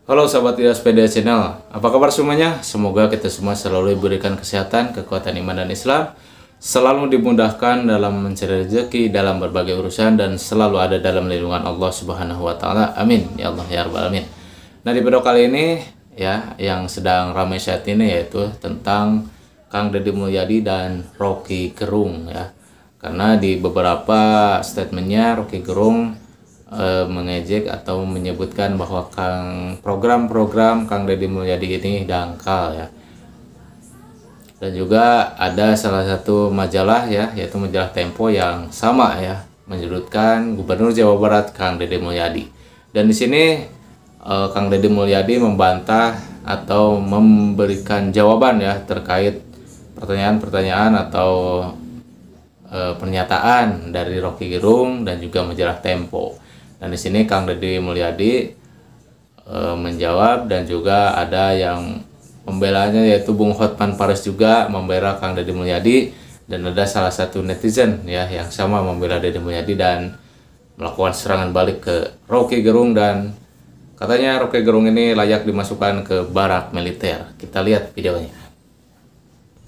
Halo sahabat Sepeda Channel, apa kabar semuanya? Semoga kita semua selalu diberikan kesehatan, kekuatan iman dan Islam, selalu dimudahkan dalam mencari rezeki dalam berbagai urusan, dan selalu ada dalam lindungan Allah Subhanahu wa Ta'ala. Amin ya Allah ya Rabbal Alamin. Nah, di video kali ini ya, yang sedang ramai saat ini yaitu tentang Kang Deddy Mulyadi dan Rocky Gerung ya. Karena di beberapa statementnya Rocky Gerung mengejek atau menyebutkan bahwa program-program Kang Deddy Mulyadi ini dangkal ya. Dan juga ada salah satu majalah ya, yaitu majalah Tempo yang sama ya, menyebutkan Gubernur Jawa Barat Kang Deddy Mulyadi. Dan di sini Kang Deddy Mulyadi membantah atau memberikan jawaban ya terkait pertanyaan-pertanyaan atau pernyataan dari Rocky Gerung dan juga majalah Tempo. Dan di sini Kang Deddy Mulyadi menjawab, dan juga ada yang pembelanya yaitu Bung Hotman Paris juga membela Kang Deddy Mulyadi, dan ada salah satu netizen ya yang sama membela Deddy Mulyadi dan melakukan serangan balik ke Rocky Gerung, dan katanya Rocky Gerung ini layak dimasukkan ke barak militer. Kita lihat videonya.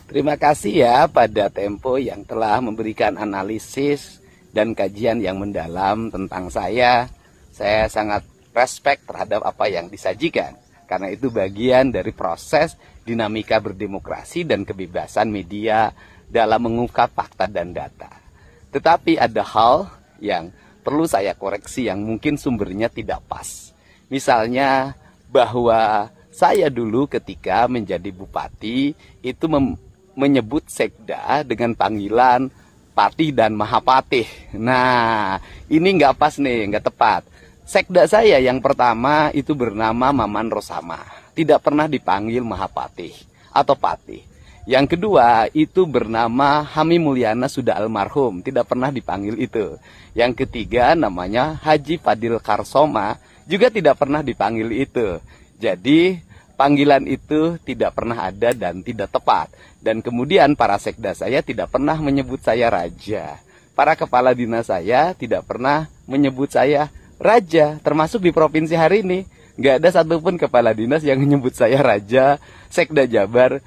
Terima kasih ya pada Tempo yang telah memberikan analisis dan kajian yang mendalam tentang saya. Saya sangat respect terhadap apa yang disajikan, karena itu bagian dari proses dinamika berdemokrasi dan kebebasan media dalam mengungkap fakta dan data. Tetapi ada hal yang perlu saya koreksi yang mungkin sumbernya tidak pas. Misalnya bahwa saya dulu ketika menjadi bupati itu menyebut sekda dengan panggilan Patih dan Mahapatih. Nah, ini nggak pas nih, nggak tepat. Sekda saya yang pertama itu bernama Maman Rosama, tidak pernah dipanggil Mahapatih atau Patih. Yang kedua itu bernama Hami Mulyana, sudah almarhum, tidak pernah dipanggil itu. Yang ketiga namanya Haji Fadil Karsoma, juga tidak pernah dipanggil itu. Jadi panggilan itu tidak pernah ada dan tidak tepat. Dan kemudian para sekda saya tidak pernah menyebut saya raja. Para kepala dinas saya tidak pernah menyebut saya raja. Termasuk di provinsi hari ini, nggak ada satupun kepala dinas yang menyebut saya raja. Sekda Jabar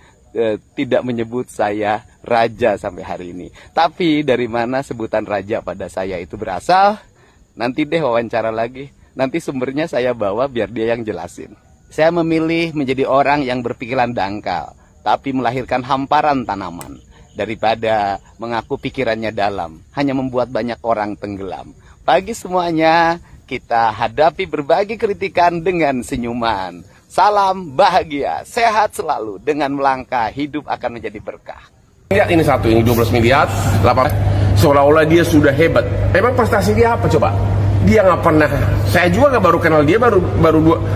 tidak menyebut saya raja sampai hari ini. Tapi dari mana sebutan raja pada saya itu berasal? Nanti deh wawancara lagi. Nanti sumbernya saya bawa biar dia yang jelasin. Saya memilih menjadi orang yang berpikiran dangkal, tapi melahirkan hamparan tanaman, daripada mengaku pikirannya dalam, hanya membuat banyak orang tenggelam. Bagi semuanya, kita hadapi berbagai kritikan dengan senyuman. Salam bahagia, sehat selalu, dengan melangkah hidup akan menjadi berkah. Lihat ini satu, ini 12 miliar, 8, seolah-olah dia sudah hebat. Emang prestasi dia apa coba? Dia nggak pernah, saya juga nggak baru kenal dia,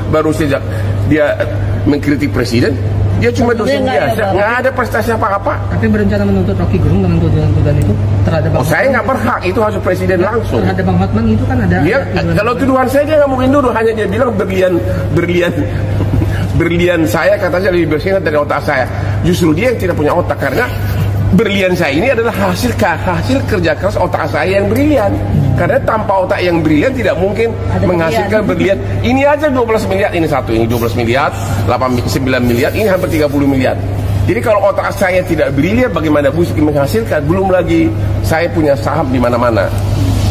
baru sejak dia mengkritik presiden. Dia cuma dosen biasa, nggak ada prestasi apa-apa. Tapi berencana menuntut Rocky Gerung dengan tuduhan itu terhadap Bang saya nggak berhak, itu harus presiden langsung. Terhadap Bang Hotman itu kan ada. Dia, kalau tuduhan saya dia nggak mungkin duduk, hanya dia bilang berlian saya katanya lebih bersih dari otak saya. Justru dia yang tidak punya otak, karena berlian saya ini adalah hasil kerja keras otak saya yang brilian. Karena tanpa otak yang brilian tidak mungkin menghasilkan berlian. Ini aja 12 miliar, ini satu, ini 12 miliar, 9 miliar, ini hampir 30 miliar. Jadi kalau otak saya tidak brilian, bagaimana bisa menghasilkan? Belum lagi saya punya saham di mana-mana.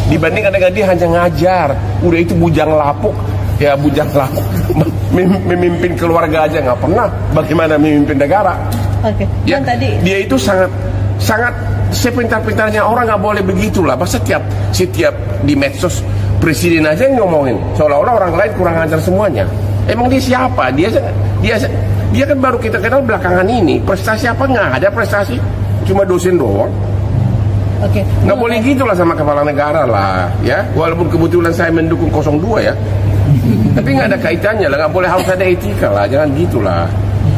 Dibandingkan dengan dia hanya ngajar, udah itu bujang lapuk. Ya bujang lapuk, memimpin keluarga aja nggak pernah. Bagaimana memimpin negara? Oke. Ya, dia itu sangat sepintar-pintarnya orang, nggak boleh begitulah. Masa setiap di medsos presiden aja yang ngomongin, seolah-olah orang lain kurang ajar semuanya. Emang dia siapa? Dia kan baru kita kenal belakangan ini. Prestasi apa? Nggak ada prestasi, cuma dosen doang. Oke. Nggak boleh gitulah sama kepala negara lah, ya. Walaupun kebetulan saya mendukung 02 ya, tapi nggak ada kaitannya lah. Nggak boleh, harus ada etika lah, jangan gitulah.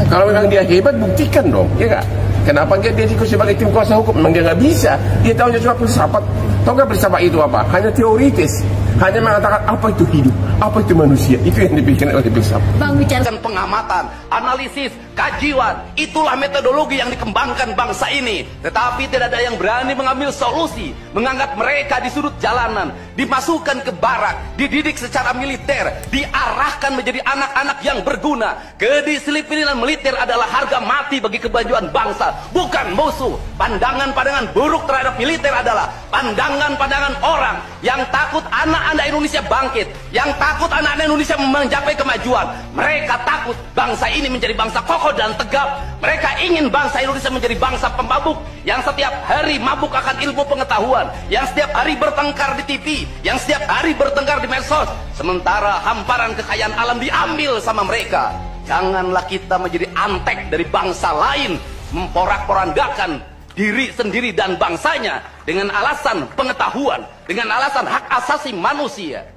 Kalau memang dia hebat, buktikan dong, ya nggak? Kenapa dia ikut sebagai tim kuasa hukum? Memang dia nggak bisa. Dia tahunya cuma filsafat. Tahu nggak filsafat itu apa? Hanya teoritis. Hanya mengatakan apa itu hidup, apa itu manusia. Itu yang dipikirkan oleh filsafat. Bang, bicara pengamatan, analisis, kajian, itulah metodologi yang dikembangkan bangsa ini. Tetapi tidak ada yang berani mengambil solusi, menganggap mereka di sudut jalanan. dimasukkan ke barak, dididik secara militer, diarahkan menjadi anak-anak yang berguna. Kedisiplinan militer adalah harga mati bagi kemajuan bangsa, bukan musuh. Pandangan-pandangan buruk terhadap militer adalah pandangan-pandangan orang yang takut anak-anak Indonesia bangkit, yang takut anak-anak Indonesia mencapai kemajuan. Mereka takut bangsa ini menjadi bangsa kokoh dan tegap. Mereka ingin bangsa Indonesia menjadi bangsa pemabuk yang setiap hari mabuk akan ilmu pengetahuan, yang setiap hari bertengkar di TV, yang setiap hari bertengkar di medsos, sementara hamparan kekayaan alam diambil sama mereka. Janganlah kita menjadi antek dari bangsa lain, memporak-porandakan diri sendiri dan bangsanya dengan alasan pengetahuan, dengan alasan hak asasi manusia.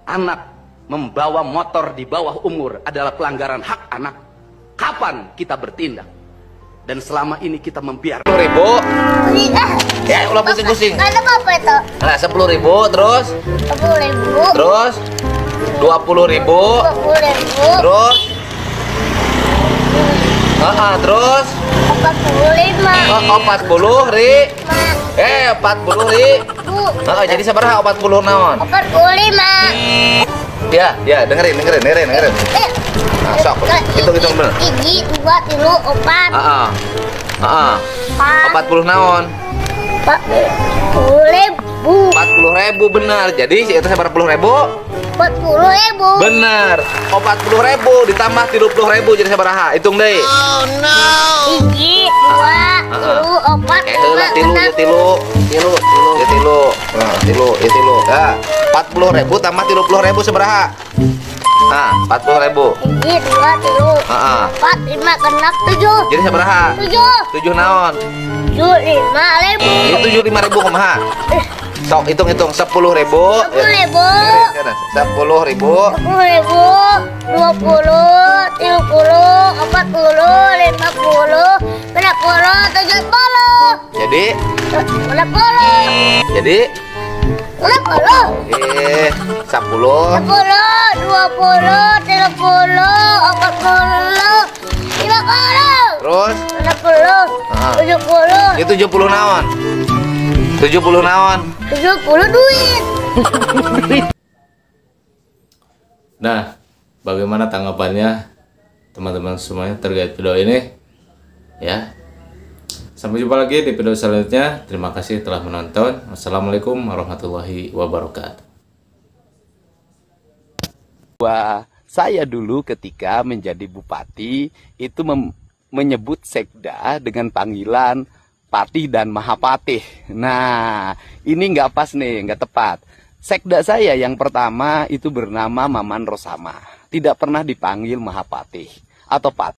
Anak membawa motor di bawah umur adalah pelanggaran hak anak. Kapan kita bertindak? Dan selama ini kita membiarkan. 10.000. Ya, ulah pusing-pusing. Ada apa itu? Nah, 10.000 terus 10.000. terus 20.000 20.000. terus terus 45. 40 ri 40 ri jadi sabaraha 40 naon 45. ya dengerin nah, sok hitung bener Hiji, 2, 3, 4. 40 naon 40.000 benar. Jadi itu saya 40.000 benar. 40.000 ditambah 30.000 jadi sabaraha? Hitung deh. Oh no. Hiji, 2, 3, 4, 5, 6. Tilu. Nah, 40.000 tambah 30.000 sabaraha? Nah, 40.000. Hiji, 2, 3, 4, 5, 6, 7. Jadi sabaraha? 7 naon? 75.000. Itu 75.000 kumaha? Sok hitung 10.000. 10.000. 10.000. 10.000. 20, 30, 40, 50. Jadi 60. 10 10, 20, 30, 40, 50. terus 60, 70. itu 70 naon? 70 naon? 70 duit. Nah, bagaimana tanggapannya teman-teman semuanya terkait video ini? Ya. Sampai jumpa lagi di video selanjutnya. Terima kasih telah menonton. Wassalamualaikum warahmatullahi wabarakatuh. Saya dulu ketika menjadi bupati itu menyebut sekda dengan panggilan Patih dan Mahapatih. Nah, ini nggak pas nih, nggak tepat. Sekda saya yang pertama itu bernama Maman Rosama. Tidak pernah dipanggil Mahapatih atau Patih.